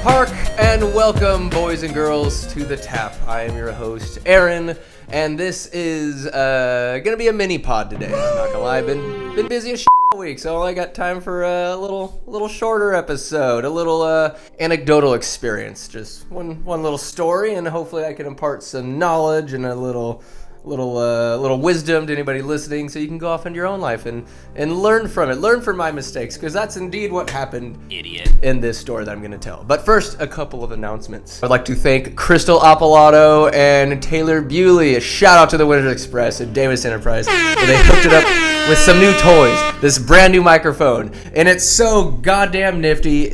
Hark and welcome, boys and girls, to The Tap. I am your host, Aaron, and this is gonna be a mini pod today. I'm not gonna lie, I've been busy as all week, so I got time for a little shorter episode, a little anecdotal experience, just one little story, and hopefully I can impart some knowledge and a little wisdom to anybody listening, so you can go off into your own life and learn from it. Learn from my mistakes, because that's indeed what happened, idiot, in this story that I'm going to tell. But first, a couple of announcements. I'd like to thank Crystal Apolato and Taylor Bewley. A shout out to the Winners Express and Davis Enterprise, where they hooked it up with some new toys. This brand new microphone, and it's so goddamn nifty.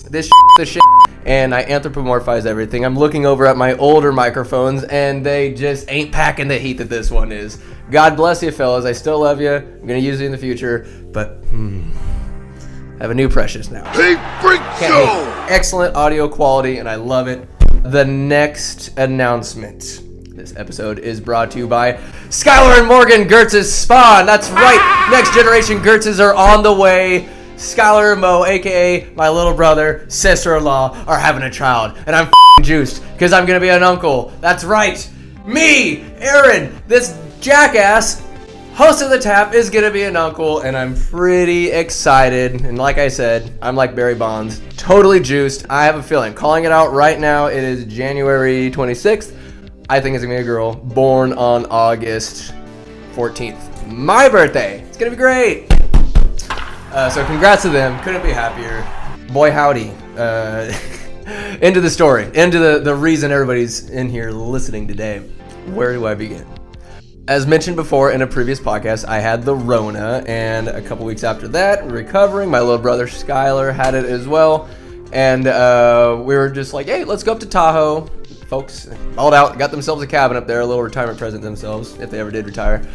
The shit. And I anthropomorphize everything. I'm looking over at my older microphones, and they just ain't packing the heat that this one is. God bless you, fellas. I still love you. I'm going to use you in the future, but I have a new precious now. Hey, freak show! Excellent audio quality, and I love it. The next announcement. This episode is brought to you by Skylar and Morgan Gertz's Spawn. That's right. Next generation Gertzes are on the way. Skylar and Mo, a.k.a. my little brother, sister-in-law, are having a child. And I'm juiced, because I'm going to be an uncle. That's right. Me, Aaron, this jackass, host of The Tap, is going to be an uncle. And I'm pretty excited. And like I said, I'm like Barry Bonds, totally juiced. I have a feeling. Calling it out right now, it is January 26th. I think it's going to be a girl born on August 14th. My birthday. It's going to be great. So congrats to them. Couldn't be happier. Boy howdy. Into the story. Into the reason everybody's in here listening today. Where do I begin? As mentioned before in a previous podcast, I had the Rona, and a couple weeks after that, recovering. My little brother Skylar had it as well. And we were just like, hey, let's go up to Tahoe. Folks balled out, got themselves a cabin up there, a little retirement present themselves, if they ever did retire.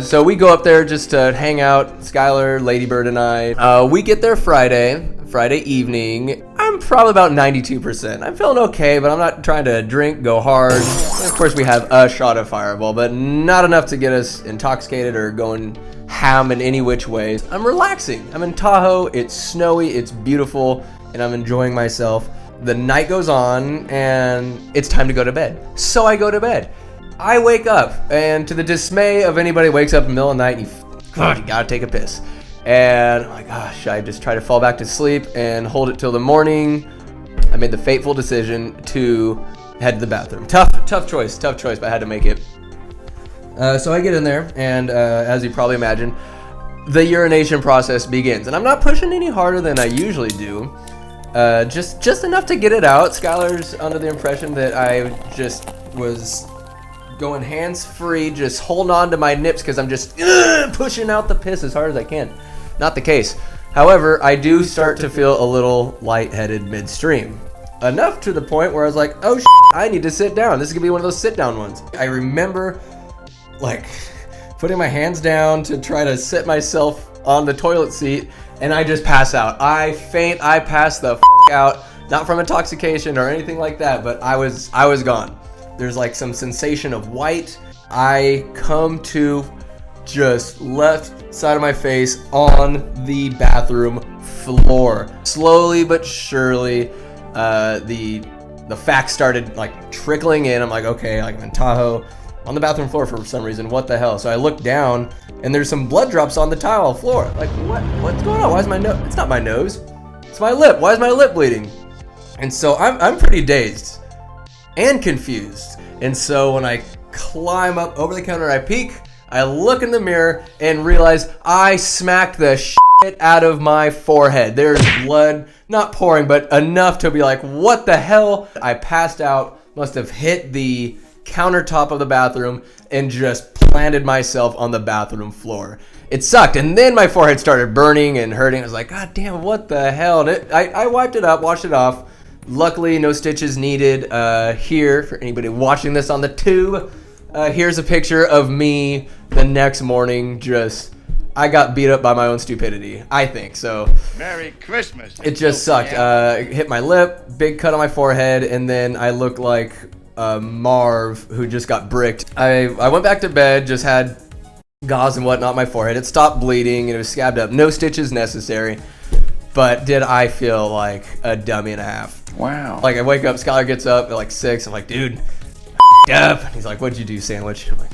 So we go up there just to hang out, Skylar, Ladybird, and I. We get there Friday evening. I'm probably about 92%. I'm feeling okay, but I'm not trying to drink, go hard. And of course, we have a shot of Fireball, but not enough to get us intoxicated or going ham in any which ways. I'm relaxing. I'm in Tahoe. It's snowy. It's beautiful, and I'm enjoying myself. The night goes on, and it's time to go to bed. So I go to bed. I wake up, and to the dismay of anybody who wakes up in the middle of the night, and you gotta take a piss. And I'm like, gosh, I just try to fall back to sleep and hold it till the morning. I made the fateful decision to head to the bathroom. Tough choice, but I had to make it. So I get in there, and as you probably imagine, the urination process begins. And I'm not pushing any harder than I usually do. Just enough to get it out. Skylar's under the impression that I just was going hands-free, just holding on to my nips because I'm just pushing out the piss as hard as I can. Not the case. However, I do start to feel a little lightheaded midstream. Enough to the point where I was like, oh, I need to sit down. This is going to be one of those sit-down ones. I remember, putting my hands down to try to set myself on the toilet seat, and I just pass out. I faint. I pass the out. Not from intoxication or anything like that, but I was gone. There's some sensation of white. I come to just left side of my face on the bathroom floor. Slowly but surely, the facts started trickling in. I'm like, okay, I'm in Tahoe on the bathroom floor for some reason. What the hell? So I look down, and there's some blood drops on the tile floor. What's going on? Why is my nose? It's not my nose. It's my lip. Why is my lip bleeding? And so I'm pretty dazed and confused. And so when I climb up over the counter, I peek, I look in the mirror and realize I smacked the shit out of my forehead. There's blood, not pouring, but enough to be like, what the hell? I passed out, must have hit the countertop of the bathroom and just planted myself on the bathroom floor. It sucked. And then my forehead started burning and hurting. I was like, God damn, what the hell? And I wiped it up, washed it off. Luckily, no stitches needed. Here, for anybody watching this on the tube, here's a picture of me the next morning, just I got beat up by my own stupidity, I think. So Merry Christmas. it just sucked. Hit my lip, big cut on my forehead, and then I looked like Marv who just got bricked. I went back to bed, just had gauze and whatnot on my forehead. It stopped bleeding and it was scabbed up. No stitches necessary. But did I feel like a dummy and a half. Wow. Like I wake up, Skylar gets up at like 6. I'm like, dude, up. He's like, what'd you do, sandwich? I'm like,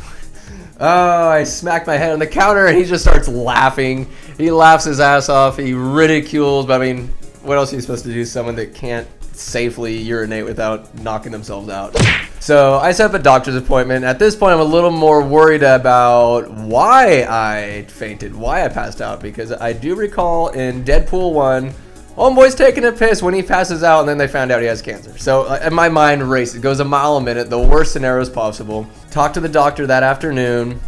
oh, I smacked my head on the counter, and he just starts laughing. He laughs his ass off. He ridicules, but I mean, what else are you supposed to do? Someone that can't safely urinate without knocking themselves out. So I set up a doctor's appointment. At this point, I'm a little more worried about why I fainted, why I passed out, because I do recall in Deadpool 1, homeboy's taking a piss when he passes out, and then they found out he has cancer. So in my mind race, it goes a mile a minute, the worst scenarios possible. Talked to the doctor that afternoon,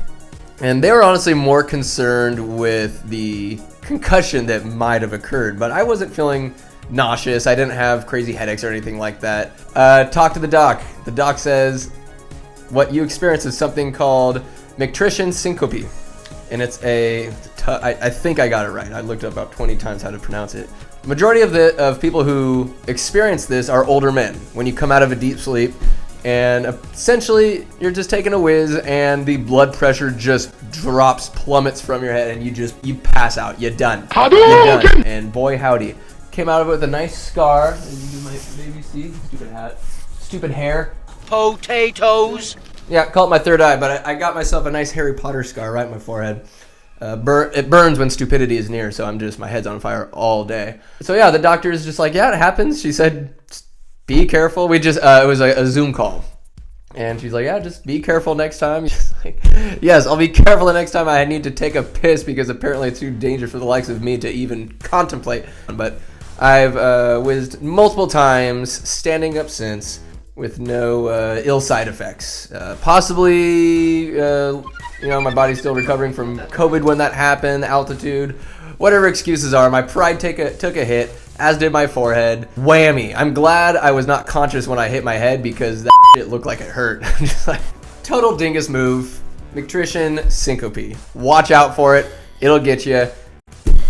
and they were honestly more concerned with the concussion that might have occurred, but I wasn't feeling nauseous. I didn't have crazy headaches or anything like that. Talked to the doc. The doc says what you experience is something called Micturition Syncope, and it's I think I got it right. I looked up about 20 times how to pronounce it. The majority of people who experience this are older men. When you come out of a deep sleep, and essentially you're just taking a whiz, and the blood pressure just plummets from your head, and you pass out. You're done. You're done. And boy howdy, came out of it with a nice scar. As you might maybe see, stupid hat, stupid hair, potatoes. Yeah, call it my third eye, but I got myself a nice Harry Potter scar right in my forehead. It burns when stupidity is near, so my head's on fire all day. So yeah, the doctor is just like, yeah, it happens. She said, be careful. We just, it was a Zoom call. And she's like, yeah, just be careful next time. She's like, yes, I'll be careful the next time I need to take a piss, because apparently it's too dangerous for the likes of me to even contemplate. But I've whizzed multiple times, standing up since, with no ill side effects. Possibly, my body's still recovering from COVID when that happened, altitude, whatever excuses are. My pride took a hit, as did my forehead. Whammy. I'm glad I was not conscious when I hit my head, because that shit looked like it hurt. Just like, total dingus move. Micturition Syncope. Watch out for it. It'll get you.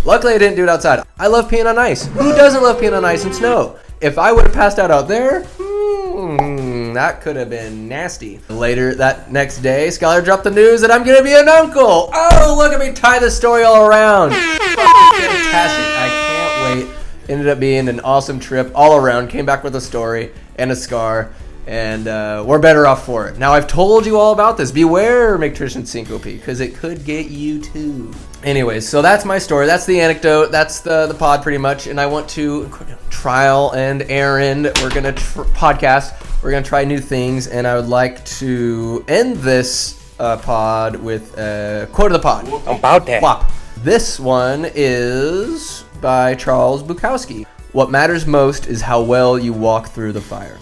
Luckily, I didn't do it outside. I love peeing on ice. Who doesn't love peeing on ice and snow? If I would have passed out there, that could have been nasty. Later that next day, Skylar dropped the news that I'm going to be an uncle. Oh, look at me tie the story all around. Fantastic. I can't wait. Ended up being an awesome trip all around. Came back with a story and a scar. And we're better off for it. Now, I've told you all about this. Beware, Micturition Syncope, because it could get you too. Anyways, so that's my story. That's the anecdote. That's the pod pretty much. And I want to trial and errand. We're going to podcast. We're going to try new things. And I would like to end this pod with a quote of the pod. About that. Whop. This one is by Charles Bukowski. What matters most is how well you walk through the fire.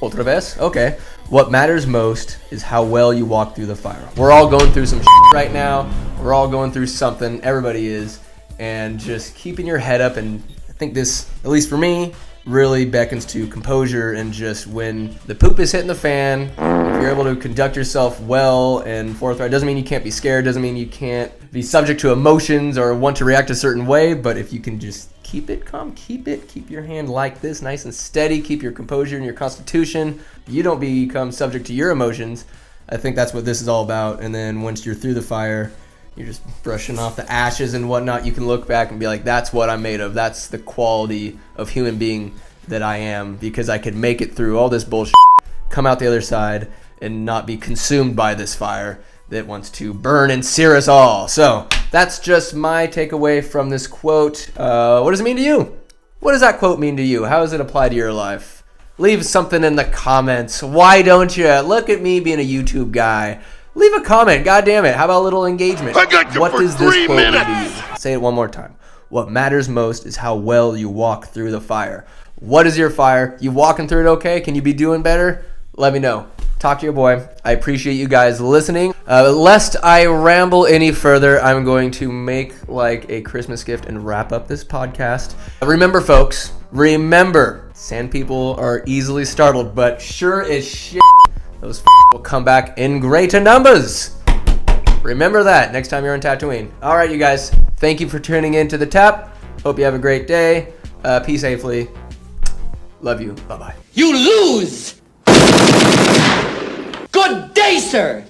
Otra vez? Okay. What matters most is how well you walk through the fire. We're all going through some shit right now. We're all going through something. Everybody is. And just keeping your head up. And I think this, at least for me, really beckons to composure. And just when the poop is hitting the fan, if you're able to conduct yourself well and forthright, doesn't mean you can't be scared. Doesn't mean you can't be subject to emotions or want to react a certain way. But if you can just keep it calm, keep your hand like this, nice and steady, keep your composure and your constitution. You don't become subject to your emotions. I think that's what this is all about. And then once you're through the fire, you're just brushing off the ashes and whatnot. You can look back and be like, that's what I'm made of. That's the quality of human being that I am, because I could make it through all this bullshit, come out the other side, and not be consumed by this fire that wants to burn and sear us all. So that's just my takeaway from this quote. What does it mean to you? What does that quote mean to you? How does it apply to your life? Leave something in the comments. Why don't you? Look at me being a YouTube guy. Leave a comment. God damn it. How about a little engagement? I got you what for does this 3 quote mean minutes. to you? Say it one more time. What matters most is how well you walk through the fire. What is your fire? You walking through it okay? Can you be doing better? Let me know. Talk to your boy. I appreciate you guys listening. Lest I ramble any further, I'm going to make like a Christmas gift and wrap up this podcast. Remember, folks, sand people are easily startled, but sure as shit, those will come back in greater numbers. Remember that next time you're on Tatooine. All right, you guys. Thank you for tuning in to The Tap. Hope you have a great day. Pee safely. Love you. Bye-bye. You lose! Good day, sir!